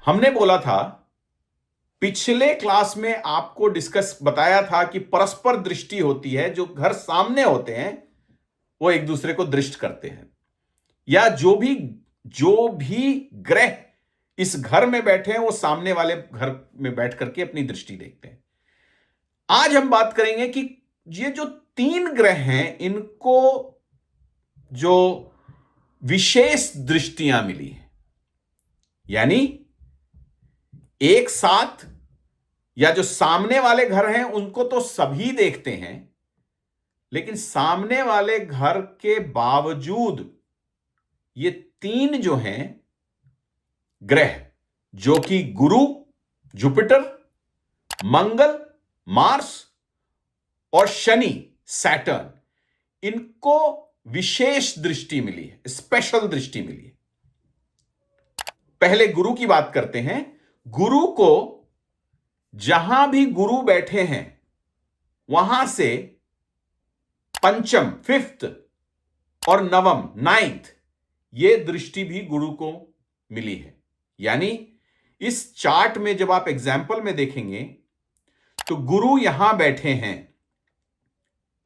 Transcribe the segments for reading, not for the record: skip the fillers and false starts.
हमने बोला था, पिछले क्लास में आपको बताया था कि परस्पर दृष्टि होती है। जो घर सामने होते हैं वो एक दूसरे को दृष्ट करते हैं, या जो भी ग्रह इस घर में बैठे हैं वो सामने वाले घर में बैठ करके अपनी दृष्टि देखते हैं। आज हम बात करेंगे कि ये जो 3 ग्रह हैं इनको जो विशेष दृष्टियां मिली हैं, यानी एक साथ, या जो सामने वाले घर हैं उनको तो सभी देखते हैं, लेकिन सामने वाले घर के बावजूद ये 3 जो हैं ग्रह, जो कि गुरु, जुपिटर, मंगल, मार्स और शनि, सैटर्न, इनको विशेष दृष्टि मिली है, स्पेशल दृष्टि मिली है। पहले गुरु की बात करते हैं। गुरु को जहां भी गुरु बैठे हैं वहां से पंचम, फिफ्थ और नवम, नाइन्थ, ये दृष्टि भी गुरु को मिली है। यानी इस चार्ट में जब आप एग्जाम्पल में देखेंगे तो गुरु यहां बैठे हैं।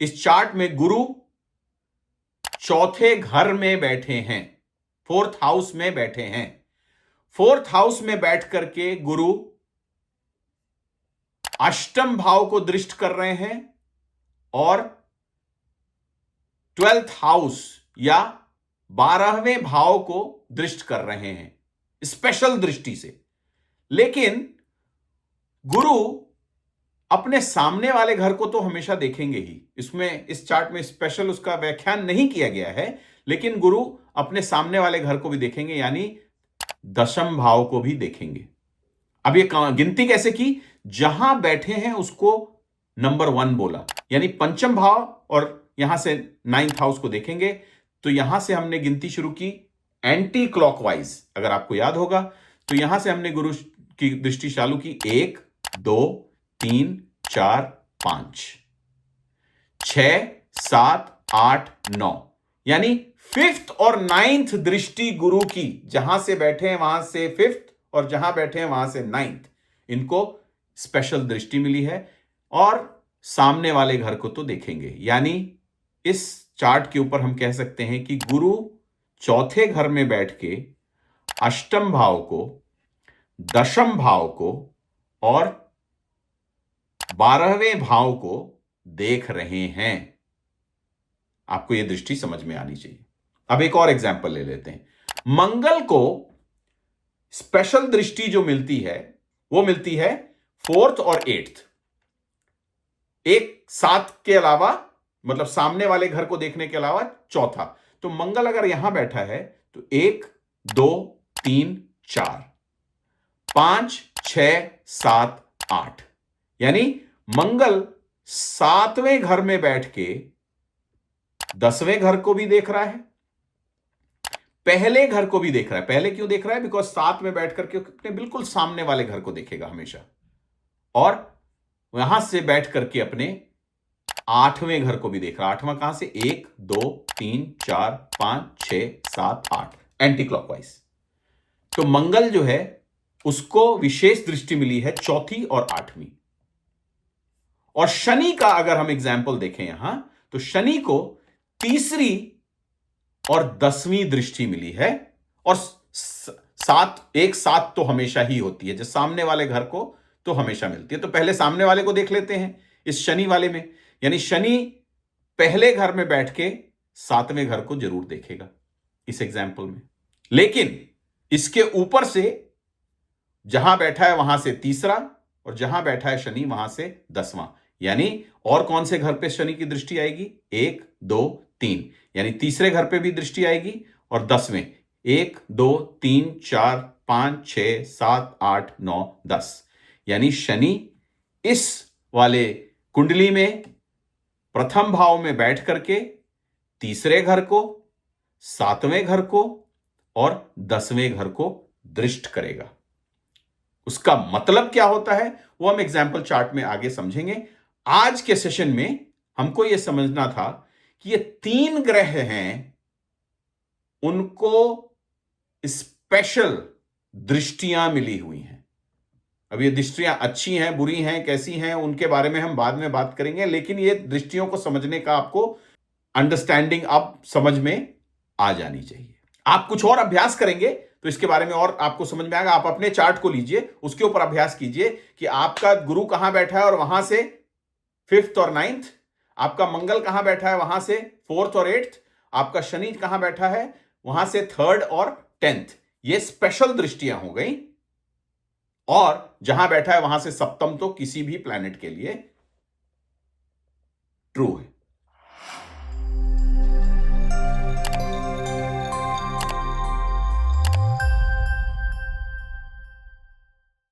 इस चार्ट में गुरु चौथे घर में बैठे हैं, 4th हाउस में बैठे हैं। 4th हाउस में बैठ करके गुरु अष्टम भाव को दृष्ट कर रहे हैं और 12th हाउस या 12वें भाव को दृष्ट कर रहे हैं, स्पेशल दृष्टि से। लेकिन गुरु अपने सामने वाले घर को तो हमेशा देखेंगे ही। इसमें इस चार्ट में स्पेशल उसका व्याख्यान नहीं किया गया है, लेकिन गुरु अपने सामने वाले घर को भी देखेंगे, यानी दशम भाव को भी देखेंगे। अब ये गिनती कैसे की? जहां बैठे हैं उसको नंबर 1 बोला, यानी पंचम भाव, और यहां से 9th हाउस को देखेंगे। तो यहां से हमने गिनती शुरू की एंटी क्लॉकवाइज। अगर आपको याद होगा तो यहां से हमने गुरु की दृष्टि चालू की, 1 2 3 4 5 6 7 8 9, यानी 5th और 9th दृष्टि गुरु की। जहां से बैठे हैं वहां से 5th और जहां बैठे हैं वहां से 9th, इनको स्पेशल दृष्टि मिली है। और सामने वाले घर को तो देखेंगे, यानी इस चार्ट के ऊपर हम कह सकते हैं कि गुरु चौथे घर में बैठ के अष्टम भाव को, दशम भाव को और 12वें भाव को देख रहे हैं। आपको यह दृष्टि समझ में आनी चाहिए। अब एक और एग्जाम्पल ले लेते हैं। मंगल को स्पेशल दृष्टि जो मिलती है वो मिलती है 4th और 8th, एक साथ के अलावा, मतलब सामने वाले घर को देखने के अलावा चौथा। तो मंगल अगर यहां बैठा है तो 1 2 3 4 5 6 7 8, यानी मंगल 7वें घर में बैठ के 10वें घर को भी देख रहा है, पहले घर को भी देख रहा है। पहले क्यों देख रहा है? बिकॉज 7 में बैठ करके अपने बिल्कुल सामने वाले घर को देखेगा हमेशा, और यहां से बैठ करके अपने 8वें घर को भी देख रहा है। 8वां कहां से? 1 2 3 4 5 6 7 8, एंटी क्लॉकवाइज। तो मंगल जो है उसको विशेष दृष्टि मिली है 4थी और 8वीं। और शनि का अगर हम एग्जाम्पल देखें यहां, तो शनि को 3री और 10वीं दृष्टि मिली है। और एक साथ तो हमेशा ही होती है, जो सामने वाले घर को तो हमेशा मिलती है। तो पहले सामने वाले को देख लेते हैं इस शनि वाले में, यानी शनि पहले घर में बैठ के 7वें घर को जरूर देखेगा इस एग्जाम्पल में। लेकिन इसके ऊपर से जहां बैठा है वहां से 3रा, और जहां बैठा है शनि वहां से 10वां, यानी और कौन से घर पे शनि की दृष्टि आएगी? 1 2 3, यानी 3रे घर पे भी दृष्टि आएगी, और 10वें 1 2 3 4 5 6 7 8 9 10, यानी शनि इस वाले कुंडली में प्रथम भाव में बैठ करके 3रे घर को, 7वें घर को और 10वें घर को दृष्ट करेगा। उसका मतलब क्या होता है वो हम एग्जाम्पल चार्ट में आगे समझेंगे। आज के सेशन में हमको यह समझना था कि ये 3 ग्रह हैं, उनको स्पेशल दृष्टियां मिली हुई हैं। अब ये दृष्टियां अच्छी हैं, बुरी हैं, कैसी हैं, उनके बारे में हम बाद में बात करेंगे, लेकिन ये दृष्टियों को समझने का आपको अंडरस्टैंडिंग अब समझ में आ जानी चाहिए। आप कुछ और अभ्यास करेंगे तो इसके बारे में और आपको समझ में आएगा। आप अपने चार्ट को लीजिए, उसके ऊपर अभ्यास कीजिए कि आपका गुरु कहां बैठा है और वहां से 5th और 9th, आपका मंगल कहां बैठा है वहां से 4th और 8th, आपका शनि कहां बैठा है वहां से 3rd और 10th। ये स्पेशल दृष्टियां हो गई। और जहां बैठा है वहां से सप्तम तो किसी भी प्लैनेट के लिए ट्रू है।